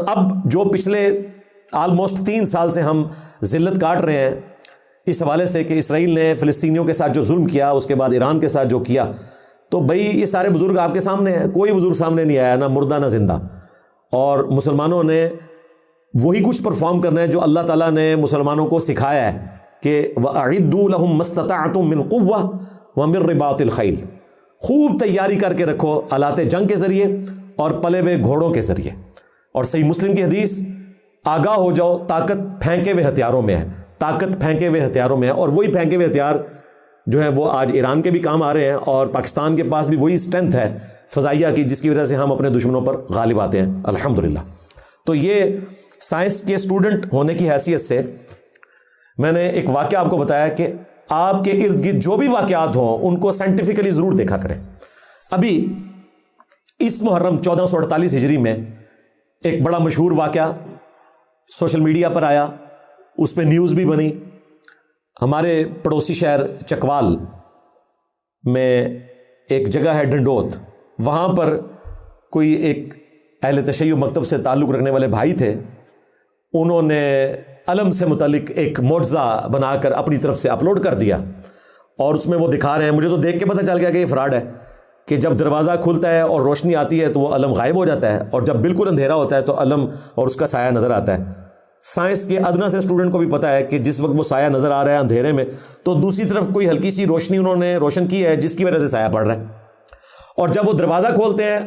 اب جو پچھلے آلموسٹ 3 سال سے ہم ذلت کاٹ رہے ہیں اس حوالے سے کہ اسرائیل نے فلسطینیوں کے ساتھ جو ظلم کیا، اس کے بعد ایران کے ساتھ جو کیا، تو بھئی یہ سارے بزرگ آپ کے سامنے ہیں، کوئی بزرگ سامنے نہیں آیا، نہ مردہ نہ زندہ. اور مسلمانوں نے وہی کچھ پرفارم کرنا ہے جو اللہ تعالیٰ نے مسلمانوں کو سکھایا ہے کہ وَأَعِدُّوا لَهُم مَّا اسْتَطَعْتُم مِّن قُوَّةٍ وَمِن رِّبَاطِ الْخَيْلِ. خوب تیاری کر کے رکھو آلات جنگ کے ذریعے اور پلے ہوئے گھوڑوں کے ذریعے. اور صحیح مسلم کی حدیث، آگاہ ہو جاؤ طاقت پھینکے ہوئے ہتھیاروں میں ہے، طاقت پھینکے ہوئے ہتھیاروں میں ہے. اور وہی پھینکے ہوئے ہتھیار جو ہے وہ آج ایران کے بھی کام آ رہے ہیں، اور پاکستان کے پاس بھی وہی اسٹرینتھ ہے فضائیہ کی جس کی وجہ سے ہم اپنے دشمنوں پر غالب آتے ہیں الحمدللہ. تو یہ سائنس کے اسٹوڈنٹ ہونے کی حیثیت سے میں نے ایک واقعہ آپ کو بتایا کہ آپ کے ارد گرد جو بھی واقعات ہوں ان کو سائنٹیفکلی ضرور دیکھا کریں. ابھی اس محرم 1448 ہجری میں ایک بڑا مشہور واقعہ سوشل میڈیا پر آیا، اس پہ نیوز بھی بنی. ہمارے پڑوسی شہر چکوال میں ایک جگہ ہے ڈنڈوت، وہاں پر کوئی ایک اہل تشیع مکتب سے تعلق رکھنے والے بھائی تھے، انہوں نے علم سے متعلق ایک معجزہ بنا کر اپنی طرف سے اپلوڈ کر دیا، اور اس میں وہ دکھا رہے ہیں. مجھے تو دیکھ کے پتہ چل گیا کہ یہ فراڈ ہے، کہ جب دروازہ کھلتا ہے اور روشنی آتی ہے تو وہ علم غائب ہو جاتا ہے، اور جب بالکل اندھیرا ہوتا ہے تو علم اور اس کا سایہ نظر آتا ہے. سائنس کے ادنا سے اسٹوڈنٹ کو بھی پتہ ہے کہ جس وقت وہ سایہ نظر آ رہا ہے اندھیرے میں تو دوسری طرف کوئی ہلکی سی روشنی انہوں نے روشن کی ہے جس کی وجہ سے سایہ پڑ رہا ہے. اور جب وہ دروازہ کھولتے ہیں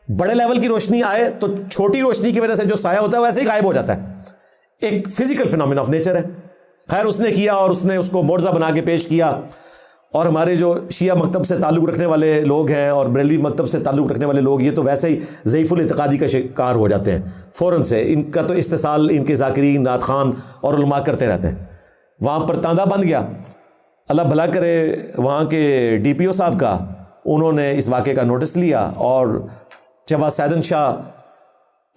بڑے لیول کی روشنی آئے تو چھوٹی روشنی کی وجہ سے جو سایہ ہوتا ہے ویسے ہی غائب ہو جاتا ہے. ایک فزیکل فینومین آف نیچر ہے. خیر اس نے کیا اور اس نے اس کو معجزہ بنا کے پیش کیا. اور ہمارے جو شیعہ مکتب سے تعلق رکھنے والے لوگ ہیں اور بریلوی مکتب سے تعلق رکھنے والے لوگ، یہ تو ویسے ہی ضعیف الاعتقادی کا شکار ہو جاتے ہیں فوراً سے. ان کا تو استحصال ان کے ذاکرین، نعت خوان اور علماء کرتے رہتے ہیں. وہاں پر تاندہ بن گیا. اللہ بھلا کرے وہاں کے ڈی پی او صاحب کا، انہوں نے اس واقعے کا نوٹس لیا اور چوا سیدن شاہ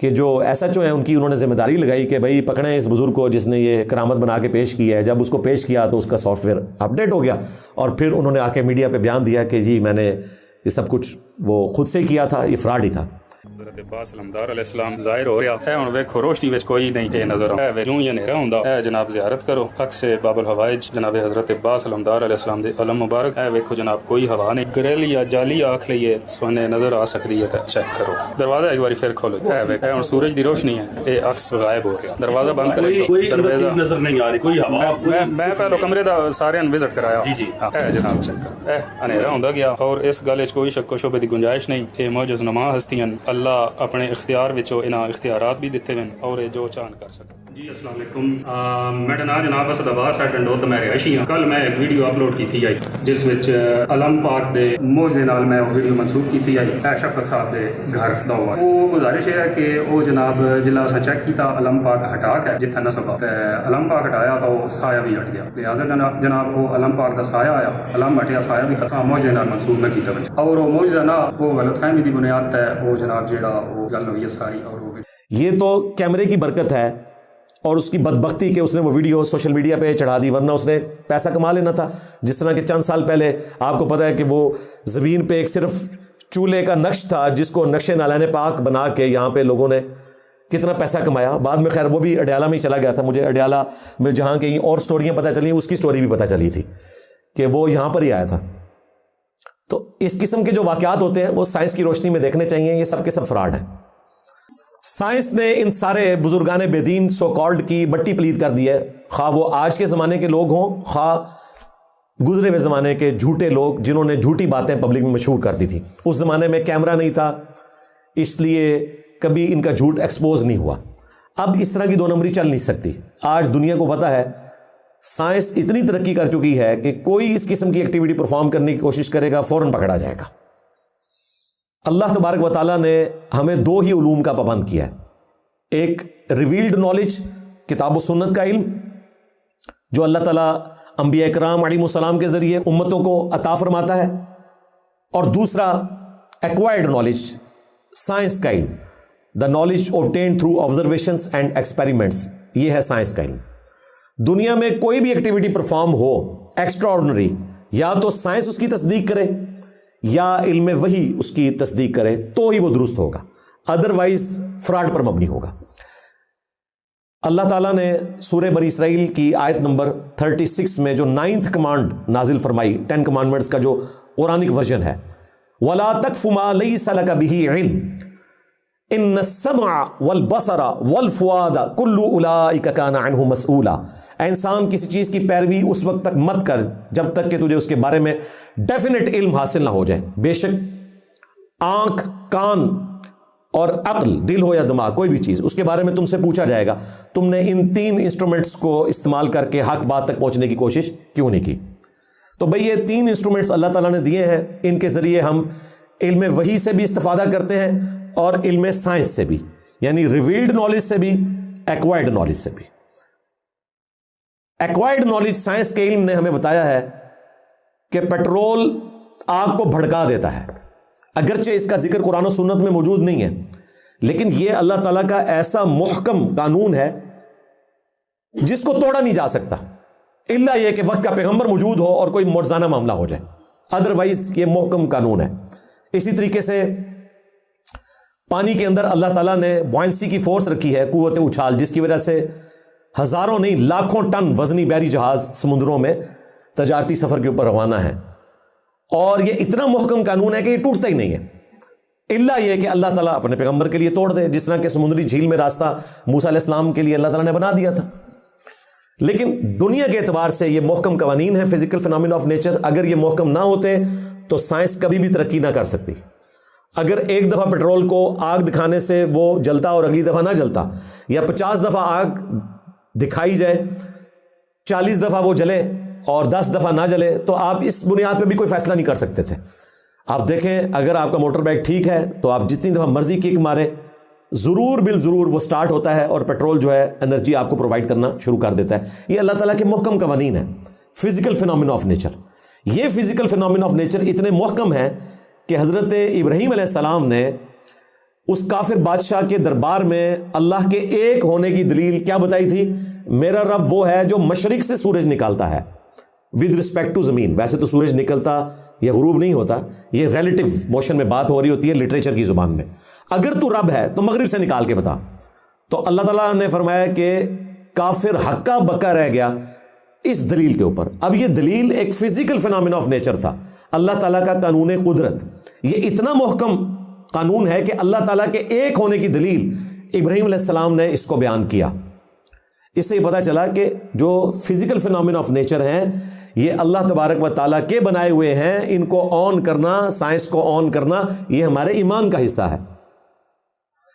کہ جو ایس ایچ او ہیں ان کی انہوں نے ذمہ داری لگائی کہ بھائی پکڑیں اس بزرگ کو جس نے یہ کرامت بنا کے پیش کی ہے. جب اس کو پیش کیا تو اس کا سافٹ ویئر اپڈیٹ ہو گیا، اور پھر انہوں نے آ کے میڈیا پہ بیان دیا کہ جی میں نے یہ سب کچھ وہ خود سے کیا تھا، یہ فراڈ ہی تھا. حضرت عباس علمدار علیہ السلام ظاہر ہو رہا ہے. ہن ویکھو روشنی وچ کوئی نہیں کہ نظر آئے جوں ہی ہنیرا ہوندا ہے. جناب زیارت کرو عکس باب الحوائج جناب حضرت عباس علمدار علیہ السلام دے علم مبارک ہے. ویکھو جناب کوئی ہوا نہیں، گریلی یا جالی آکھ لئیے سونے نظر آ سکتی ہے. چیک کرو دروازہ ایک باری پھر کھولو. ہن سورج دی روشنی ہے، اے عکس غائب ہو گیا. دروازہ بند کرو، کوئی چیز نظر نہیں آ رہی، کوئی ہوا. میں پہلو کمرے دا سارے وزٹ کرایا. جی جناب چیک کرو، ہنیرا ہوندا گیا اور اس گل وچ کوئی شک و شبہ دی گنجائش نہیں. اے معجز نما ہستیاں اللہ اپنے اختیار وچوں انہاں اختیارات بھی دیتے ہیں اور یہ جو چاہن کر سکتے. جی السلام علیکم، میرا نام جناب اسد عباس ہے، ڈنڈوت میں رہائشی ہاں. کل میں ایک ویڈیو اپلوڈ کی تھی جس وچ علم پاک دے موضوع نال میں ویڈیو منسوخ کی تھی شفقت صاحب دے گھر دا ہوا. وہ گزارش ہے کہ وہ جناب جلا اساں چیک کیتا علم پاک ہٹا کے جتھے نصب علم پاک ہٹایا تو سایہ بھی ہٹ گیا. لہٰذا جناب وہ علم پاک دا سایہ آیا، علم ہٹیا، سایہ بھی ختم. موضوع نال منسوخ نہ کیتا اور وہ موضوع نہ وہ غلط فہمی دی بنیاد تے وہ جناب جیڑا وہ گل ہوئی ہے ساری. اور یہ تو کیمرے کی برکت ہے اور اس کی بدبختی کہ اس نے وہ ویڈیو سوشل میڈیا پہ چڑھا دی، ورنہ اس نے پیسہ کما لینا تھا. جس طرح کہ چند سال پہلے آپ کو پتہ ہے کہ وہ زمین پہ ایک صرف چولہے کا نقش تھا جس کو نقش نالین پاک بنا کے یہاں پہ لوگوں نے کتنا پیسہ کمایا. بعد میں خیر وہ بھی اڈیالہ میں ہی چلا گیا تھا. مجھے اڈیالہ میں جہاں کہیں اور سٹوریاں پتہ چلی، اس کی سٹوری بھی پتہ چلی تھی کہ وہ یہاں پر ہی آیا تھا. تو اس قسم کے جو واقعات ہوتے ہیں وہ سائنس کی روشنی میں دیکھنے چاہیے. یہ سب کے سب فراڈ ہیں. سائنس نے ان سارے بزرگان بے دین سو کالڈ کی مٹی پلید کر دی ہے، خواہ وہ آج کے زمانے کے لوگ ہوں، خواہ گزرے ہوئے زمانے کے جھوٹے لوگ جنہوں نے جھوٹی باتیں پبلک میں مشہور کر دی تھی. اس زمانے میں کیمرہ نہیں تھا، اس لیے کبھی ان کا جھوٹ ایکسپوز نہیں ہوا. اب اس طرح کی 2 نمبری چل نہیں سکتی. آج دنیا کو پتہ ہے سائنس اتنی ترقی کر چکی ہے کہ کوئی اس قسم کی ایکٹیویٹی پرفارم کرنے کی کوشش کرے گا فوراً پکڑا جائے گا. اللہ تبارک و تعالیٰ نے ہمیں 2 ہی علوم کا پابند کیا ہے. ایک ریویلڈ نالج، کتاب و سنت کا علم جو اللہ تعالیٰ انبیاء اکرام علیہ السلام کے ذریعے امتوں کو عطا فرماتا ہے، اور دوسرا ایکوائرڈ نالج، سائنس کا علم، the knowledge obtained through observations and experiments. یہ ہے سائنس کا علم. دنیا میں کوئی بھی ایکٹیویٹی پرفارم ہو ایکسٹرا آرڈنری، یا تو سائنس اس کی تصدیق کرے یا علم وحی اس کی تصدیق کرے تو ہی وہ درست ہوگا، ادروائز فراڈ پر مبنی ہوگا. اللہ تعالیٰ نے سورہ بنی اسرائیل کی آیت نمبر 36 میں جو 9th کمانڈ نازل فرمائی، 10 کمانڈمنٹس کا جو قرآنک ورژن ہے، وَلَا تَقْفُ مَا لَيْسَ لَكَ بِهِ عِلْمٌ إِنَّ السَّمْعَ وَالْبَصَرَ وَالْفُؤَادَ كُلُّ أُولَٰئِكَ كَانَ عَنْهُ مَسْئُولًا۔ اے انسان، کسی چیز کی پیروی اس وقت تک مت کر جب تک کہ تجھے اس کے بارے میں ڈیفینٹ علم حاصل نہ ہو جائے۔ بے شک آنکھ، کان اور عقل، دل ہو یا دماغ، کوئی بھی چیز، اس کے بارے میں تم سے پوچھا جائے گا تم نے ان 3 انسٹرومنٹس کو استعمال کر کے حق بات تک پہنچنے کی کوشش کیوں نہیں کی۔ تو بھئی یہ 3 انسٹرومنٹس اللہ تعالیٰ نے دیے ہیں، ان کے ذریعے ہم علم وحی سے بھی استفادہ کرتے ہیں اور علم سائنس سے بھی، یعنی ریویلڈ نالج سے بھی، ایکوائرڈ نالج سے بھی۔ ایکوائرڈ نالج سائنس کے علم نے ہمیں بتایا ہے کہ پیٹرول آگ کو بھڑکا دیتا ہے، اگرچہ اس کا ذکر قرآن و سنت میں موجود نہیں ہے، لیکن یہ اللہ تعالیٰ کا ایسا محکم قانون ہے جس کو توڑا نہیں جا سکتا، الا یہ کہ وقت کا پیغمبر موجود ہو اور کوئی معجزانہ معاملہ ہو جائے، ادروائز یہ محکم قانون ہے۔ اسی طریقے سے پانی کے اندر اللہ تعالیٰ نے بوائنسی کی فورس رکھی ہے، قوت اچھال، جس کی وجہ سے ہزاروں نہیں لاکھوں ٹن وزنی بحری جہاز سمندروں میں تجارتی سفر کے اوپر روانہ ہے، اور یہ اتنا محکم قانون ہے کہ یہ ٹوٹتا ہی نہیں ہے، الا یہ کہ اللہ تعالیٰ اپنے پیغمبر کے لیے توڑ دے، جس طرح کہ سمندری جھیل میں راستہ موسیٰ علیہ السلام کے لیے اللہ تعالیٰ نے بنا دیا تھا۔ لیکن دنیا کے اعتبار سے یہ محکم قوانین ہیں، فزیکل فینومینا آف نیچر، اگر یہ محکم نہ ہوتے تو سائنس کبھی بھی ترقی نہ کر سکتی۔ اگر ایک دفعہ پیٹرول کو آگ دکھانے سے وہ جلتا اور اگلی دفعہ نہ جلتا، یا 50 دفعہ آگ دکھائی جائے، 40 دفعہ وہ جلے اور 10 دفعہ نہ جلے، تو آپ اس بنیاد پہ بھی کوئی فیصلہ نہیں کر سکتے تھے۔ آپ دیکھیں، اگر آپ کا موٹر بائک ٹھیک ہے تو آپ جتنی دفعہ مرضی کک مارے، ضرور بالضرور وہ سٹارٹ ہوتا ہے اور پیٹرول جو ہے انرجی آپ کو پرووائڈ کرنا شروع کر دیتا ہے۔ یہ اللہ تعالیٰ کے محکم قوانین ہیں، فزیکل فینومینا آف نیچر۔ یہ فزیکل فینومینا آف نیچر اتنے محکم ہیں کہ حضرت ابراہیم علیہ السلام نے اس کافر بادشاہ کے دربار میں اللہ کے ایک ہونے کی دلیل کیا بتائی تھی؟ میرا رب وہ ہے جو مشرق سے سورج نکالتا ہے ود رسپیکٹ ٹو زمین۔ ویسے تو سورج نکلتا یا غروب نہیں ہوتا، یہ ریلیٹیو موشن میں بات ہو رہی ہوتی ہے لٹریچر کی زبان میں۔ اگر تو رب ہے تو مغرب سے نکال کے بتا۔ تو اللہ تعالیٰ نے فرمایا کہ کافر ہکا بکا رہ گیا اس دلیل کے اوپر۔ اب یہ دلیل ایک فزیکل فینومینا آف نیچر تھا، اللہ تعالیٰ کا قانون قدرت۔ یہ اتنا محکم قانون ہے کہ اللہ تعالیٰ کے ایک ہونے کی دلیل ابراہیم علیہ السلام نے اس کو بیان کیا۔ اس سے یہ پتہ چلا کہ جو فزیکل فینومینا آف نیچر ہیں یہ اللہ تبارک و تعالیٰ کے بنائے ہوئے ہیں، ان کو آن کرنا، سائنس کو آن کرنا، یہ ہمارے ایمان کا حصہ ہے۔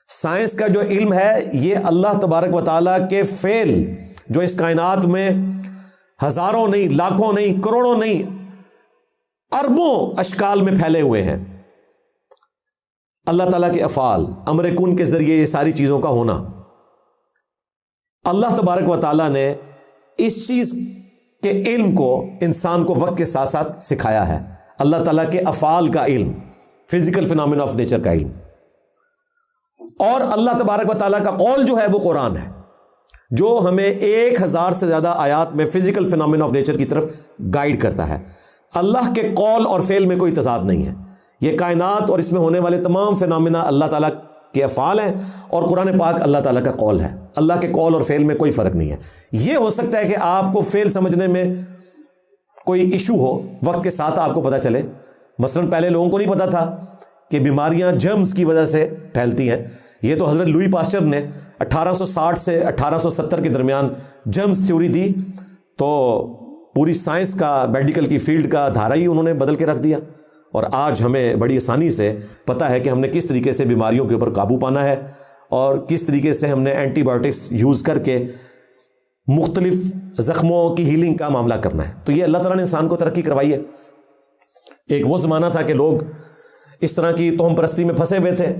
سائنس کا جو علم ہے یہ اللہ تبارک و تعالیٰ کے فعل جو اس کائنات میں ہزاروں نہیں، لاکھوں نہیں، کروڑوں نہیں، اربوں اشکال میں پھیلے ہوئے ہیں، اللہ تعالیٰ کے افعال، امر کن کے ذریعے یہ ساری چیزوں کا ہونا۔ اللہ تبارک و تعالیٰ نے اس چیز کے علم کو انسان کو وقت کے ساتھ ساتھ سکھایا ہے، اللہ تعالیٰ کے افعال کا علم، فزیکل فینومینا آف نیچر کا علم۔ اور اللہ تبارک و تعالیٰ کا قول جو ہے وہ قرآن ہے، جو ہمیں 1000 سے زیادہ آیات میں فزیکل فینومینا آف نیچر کی طرف گائیڈ کرتا ہے۔ اللہ کے قول اور فعل میں کوئی تضاد نہیں ہے، یہ کائنات اور اس میں ہونے والے تمام فینومینا اللہ تعالیٰ کے افعال ہیں، اور قرآن پاک اللہ تعالیٰ کا قول ہے۔ اللہ کے قول اور فعل میں کوئی فرق نہیں ہے۔ یہ ہو سکتا ہے کہ آپ کو فعل سمجھنے میں کوئی ایشو ہو، وقت کے ساتھ آپ کو پتہ چلے۔ مثلا پہلے لوگوں کو نہیں پتا تھا کہ بیماریاں جرمز کی وجہ سے پھیلتی ہیں، یہ تو حضرت لوئی پاسچر نے 1860 سے 1870 کے درمیان جرمز تھیوری دی، تو پوری سائنس کا، میڈیکل کی فیلڈ کا دھارا ہی انہوں نے بدل کے رکھ دیا، اور آج ہمیں بڑی آسانی سے پتہ ہے کہ ہم نے کس طریقے سے بیماریوں کے اوپر قابو پانا ہے، اور کس طریقے سے ہم نے اینٹی بایوٹکس یوز کر کے مختلف زخموں کی ہیلنگ کا معاملہ کرنا ہے۔ تو یہ اللہ تعالیٰ نے انسان کو ترقی کروائی ہے۔ ایک وہ زمانہ تھا کہ لوگ اس طرح کی توہم پرستی میں پھنسے ہوئے تھے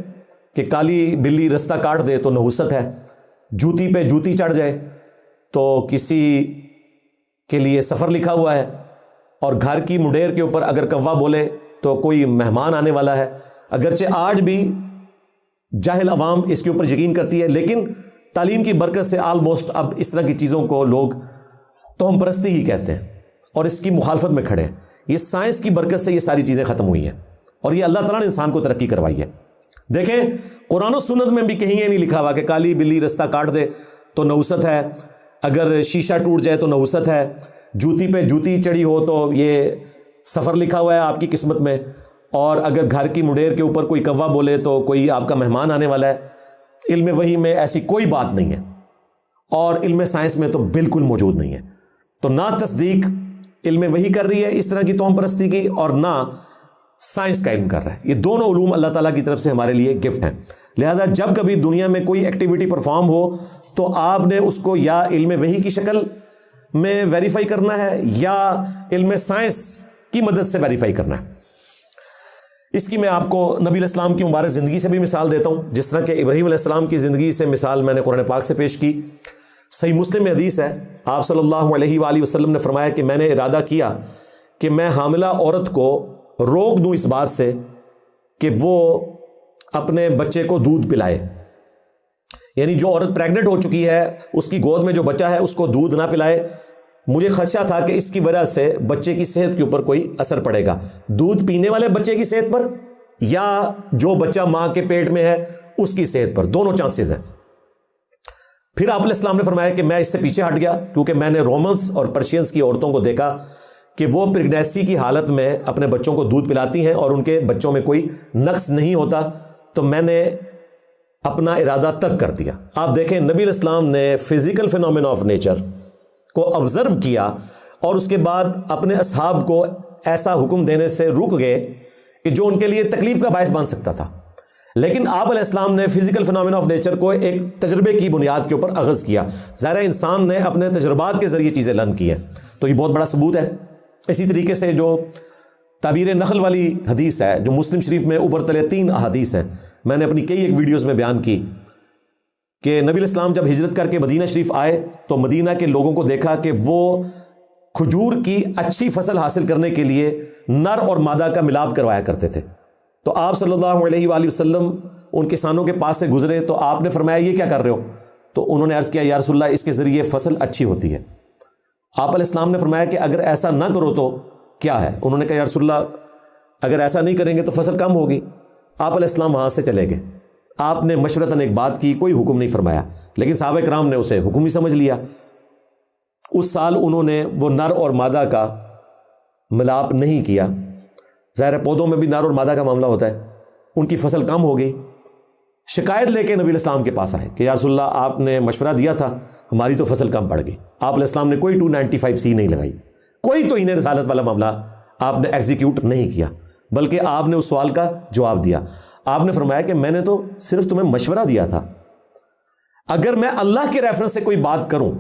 کہ کالی بلی رستہ کاٹ دے تو نحوست ہے، جوتی پہ جوتی چڑھ جائے تو کسی کے لیے سفر لکھا ہوا ہے، اور گھر کی مڈیر کے اوپر اگر کوا بولے تو کوئی مہمان آنے والا ہے۔ اگرچہ آج بھی جاہل عوام اس کے اوپر یقین کرتی ہے، لیکن تعلیم کی برکت سے آلموسٹ اب اس طرح کی چیزوں کو لوگ توہم پرستی ہی کہتے ہیں اور اس کی مخالفت میں کھڑے ہیں۔ یہ سائنس کی برکت سے یہ ساری چیزیں ختم ہوئی ہیں، اور یہ اللہ تعالیٰ نے انسان کو ترقی کروائی ہے۔ دیکھیں قرآن و سنت میں بھی کہیں یہ نہیں لکھا ہوا کہ کالی بلی رستہ کاٹ دے تو نوست ہے، اگر شیشہ ٹوٹ جائے تو نوست ہے، جوتی پہ جوتی چڑھی ہو تو یہ سفر لکھا ہوا ہے آپ کی قسمت میں، اور اگر گھر کی مڈیر کے اوپر کوئی کوا بولے تو کوئی آپ کا مہمان آنے والا ہے۔ علم وحی میں ایسی کوئی بات نہیں ہے، اور علم سائنس میں تو بالکل موجود نہیں ہے۔ تو نہ تصدیق علم وحی کر رہی ہے اس طرح کی توہم پرستی کی، اور نہ سائنس کا علم کر رہا ہے۔ یہ دونوں علوم اللہ تعالیٰ کی طرف سے ہمارے لیے گفٹ ہیں۔ لہٰذا جب کبھی دنیا میں کوئی ایکٹیویٹی پرفارم ہو تو آپ نے اس کو یا علم وحی کی شکل میں ویریفائی کرنا ہے یا علم سائنس کی مدد سے ویریفائی کرنا ہے۔ اس کی میں آپ کو نبی علیہ السلام کی مبارک زندگی سے بھی مثال دیتا ہوں، جس طرح کہ ابراہیم علیہ السلام کی زندگی سے مثال میں نے قرآن پاک سے پیش کی۔ صحیح مسلم میں حدیث ہے، آپ صلی اللہ علیہ وآلہ وسلم نے فرمایا کہ میں نے ارادہ کیا کہ میں حاملہ عورت کو روک دوں اس بات سے کہ وہ اپنے بچے کو دودھ پلائے، یعنی جو عورت پریگننٹ ہو چکی ہے اس کی گود میں جو بچہ ہے اس کو دودھ نہ پلائے۔ مجھے خدشہ تھا کہ اس کی وجہ سے بچے کی صحت کے اوپر کوئی اثر پڑے گا، دودھ پینے والے بچے کی صحت پر یا جو بچہ ماں کے پیٹ میں ہے اس کی صحت پر، دونوں چانسز ہیں۔ پھر آپ علیہ السلام نے فرمایا کہ میں اس سے پیچھے ہٹ گیا، کیونکہ میں نے رومنس اور پرشینس کی عورتوں کو دیکھا کہ وہ پریگنیسی کی حالت میں اپنے بچوں کو دودھ پلاتی ہیں اور ان کے بچوں میں کوئی نقص نہیں ہوتا، تو میں نے اپنا ارادہ ترک کر دیا۔ آپ دیکھیں نبی علیہ السلام نے فزیکل فینومینا آف نیچر کو آبزرو کیا اور اس کے بعد اپنے اصحاب کو ایسا حکم دینے سے رک گئے کہ جو ان کے لیے تکلیف کا باعث بن سکتا تھا، لیکن آپ علیہ السلام نے فزیکل فینومینا آف نیچر کو ایک تجربے کی بنیاد کے اوپر اخذ کیا۔ ظاہر انسان نے اپنے تجربات کے ذریعے چیزیں لرن کی ہیں، تو یہ بہت بڑا ثبوت ہے۔ اسی طریقے سے جو تعبیر نخل والی حدیث ہے جو مسلم شریف میں اوپر تلے 3 احادیث ہیں، میں نے اپنی کئی ایک ویڈیوز میں بیان کی کہ نبی علیہ السلام جب ہجرت کر کے مدینہ شریف آئے تو مدینہ کے لوگوں کو دیکھا کہ وہ کھجور کی اچھی فصل حاصل کرنے کے لیے نر اور مادہ کا ملاپ کروایا کرتے تھے۔ تو آپ صلی اللہ علیہ وآلہ وسلم ان کسانوں کے پاس سے گزرے تو آپ نے فرمایا یہ کیا کر رہے ہو؟ تو انہوں نے عرض کیا یا رسول اللہ اس کے ذریعے فصل اچھی ہوتی ہے۔ آپ علیہ السلام نے فرمایا کہ اگر ایسا نہ کرو تو کیا ہے؟ انہوں نے کہا یا رسول اللہ اگر ایسا نہیں کریں گے تو فصل کم ہوگی۔ آپ علیہ السلام وہاں سے چلے گئے، آپ نے مشورتاً ایک بات کی، کوئی حکم نہیں فرمایا، لیکن صحابہ کرام نے اسے حکم ہی سمجھ لیا۔ اس سال انہوں نے وہ نر اور مادہ کا ملاپ نہیں کیا۔ ظاہر پودوں میں بھی نر اور مادہ کا معاملہ ہوتا ہے، ان کی فصل کم ہو گئی۔ شکایت لے کے نبی علیہ السلام کے پاس آئے کہ یا رسول اللہ آپ نے مشورہ دیا تھا، ہماری تو فصل کم پڑ گئی۔ آپ علیہ السلام نے کوئی 295C نہیں لگائی، کوئی توہین رسالت والا معاملہ آپ نے ایگزیکیوٹ نہیں کیا، بلکہ آپ نے اس سوال کا جواب دیا۔ آپ نے فرمایا کہ میں نے تو صرف تمہیں مشورہ دیا تھا، اگر میں اللہ کے ریفرنس سے کوئی بات کروں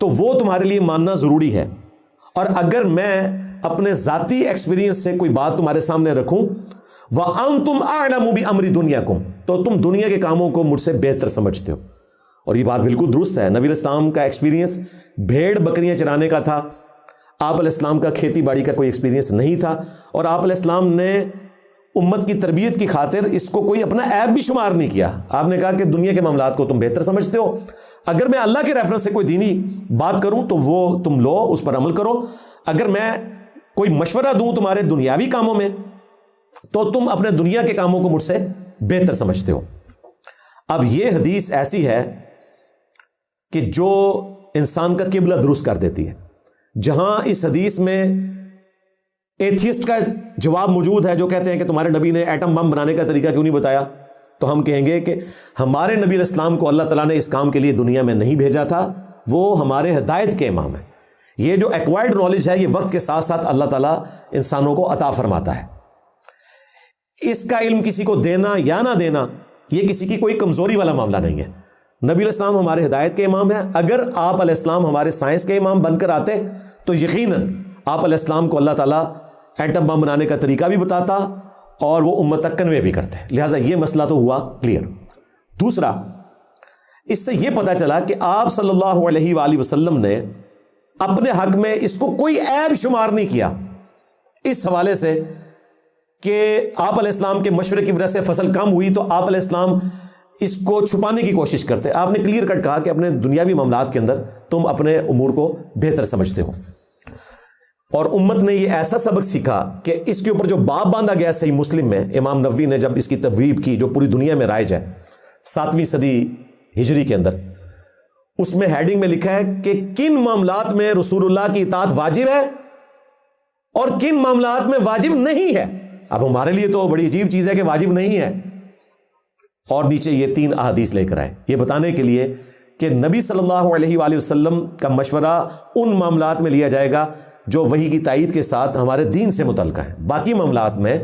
تو وہ تمہارے لیے ماننا ضروری ہے، اور اگر میں اپنے ذاتی ایکسپیرینس سے کوئی بات تمہارے سامنے رکھوں وَأَنْتُمْ أَعْلَمُ بِأَمْرِ دُنْيَاكُمْ تو تم دنیا کے کاموں کو مجھ سے بہتر سمجھتے ہو۔ اور یہ بات بالکل درست ہے۔ نبی علیہ السلام کا ایکسپیرینس بھیڑ بکریاں چرانے کا تھا، آپ علیہ السلام کا کھیتی باڑی کا کوئی ایکسپیرینس نہیں تھا، اور آپ علیہ السلام نے امت کی تربیت کی خاطر اس کو کوئی اپنا عیب بھی شمار نہیں کیا۔ آپ نے کہا کہ دنیا کے معاملات کو تم بہتر سمجھتے ہو، اگر میں اللہ کے ریفرنس سے کوئی دینی بات کروں تو وہ تم لو، اس پر عمل کرو، اگر میں کوئی مشورہ دوں تمہارے دنیاوی کاموں میں تو تم اپنے دنیا کے کاموں کو مجھ سے بہتر سمجھتے ہو۔ اب یہ حدیث ایسی ہے کہ جو انسان کا قبلہ درست کر دیتی ہے۔ جہاں اس حدیث میں ایتھیسٹ کا جواب موجود ہے جو کہتے ہیں کہ تمہارے نبی نے ایٹم بم بنانے کا طریقہ کیوں نہیں بتایا، تو ہم کہیں گے کہ ہمارے نبی علیہ السلام کو اللہ تعالیٰ نے اس کام کے لیے دنیا میں نہیں بھیجا تھا، وہ ہمارے ہدایت کے امام ہیں۔ یہ جو ایکوائرڈ نالج ہے یہ وقت کے ساتھ ساتھ اللہ تعالیٰ انسانوں کو عطا فرماتا ہے۔ اس کا علم کسی کو دینا یا نہ دینا یہ کسی کی کوئی کمزوری والا معاملہ نہیں ہے۔ نبی علیہ السلام ہمارے ہدایت کے امام ہیں، اگر آپ علیہ السلام ہمارے سائنس کے امام بن کر آتے تو یقیناً آپ علیہ السلام کو اللہ تعالیٰ ایٹم بم بنانے کا طریقہ بھی بتاتا اور وہ امت تک کنوے بھی کرتے، لہٰذا یہ مسئلہ تو ہوا کلیئر۔ دوسرا، اس سے یہ پتہ چلا کہ آپ صلی اللہ علیہ وآلہ وسلم نے اپنے حق میں اس کو کوئی عیب شمار نہیں کیا، اس حوالے سے کہ آپ علیہ السلام کے مشورے کی وجہ سے فصل کم ہوئی تو آپ علیہ السلام اس کو چھپانے کی کوشش کرتے۔ آپ نے کلیئر کٹ کہا کہ اپنے دنیاوی معاملات کے اندر تم اپنے امور کو بہتر سمجھتے ہو، اور امت نے یہ ایسا سبق سیکھا کہ اس کے اوپر جو باب باندھا گیا صحیح مسلم میں، امام نووی نے جب اس کی تبویب کی جو پوری دنیا میں رائج ہے 7ویں صدی ہجری کے اندر، اس میں ہیڈنگ میں لکھا ہے کہ کن معاملات میں رسول اللہ کی اطاعت واجب ہے اور کن معاملات میں واجب نہیں ہے. اب ہمارے لیے تو بڑی عجیب چیز ہے کہ واجب نہیں ہے. اور نیچے یہ 3 احادیث لے کر آئے یہ بتانے کے لیے کہ نبی صلی اللہ علیہ وآلہ وسلم کا مشورہ ان معاملات میں لیا جائے گا جو وحی کی تائید کے ساتھ ہمارے دین سے متعلقہ ہیں. باقی معاملات میں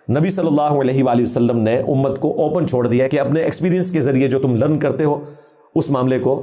نبی صلی اللہ علیہ وآلہ وسلم نے امت کو اوپن چھوڑ دیا کہ اپنے ایکسپیرینس کے ذریعے جو تم لرن کرتے ہو اس معاملے کو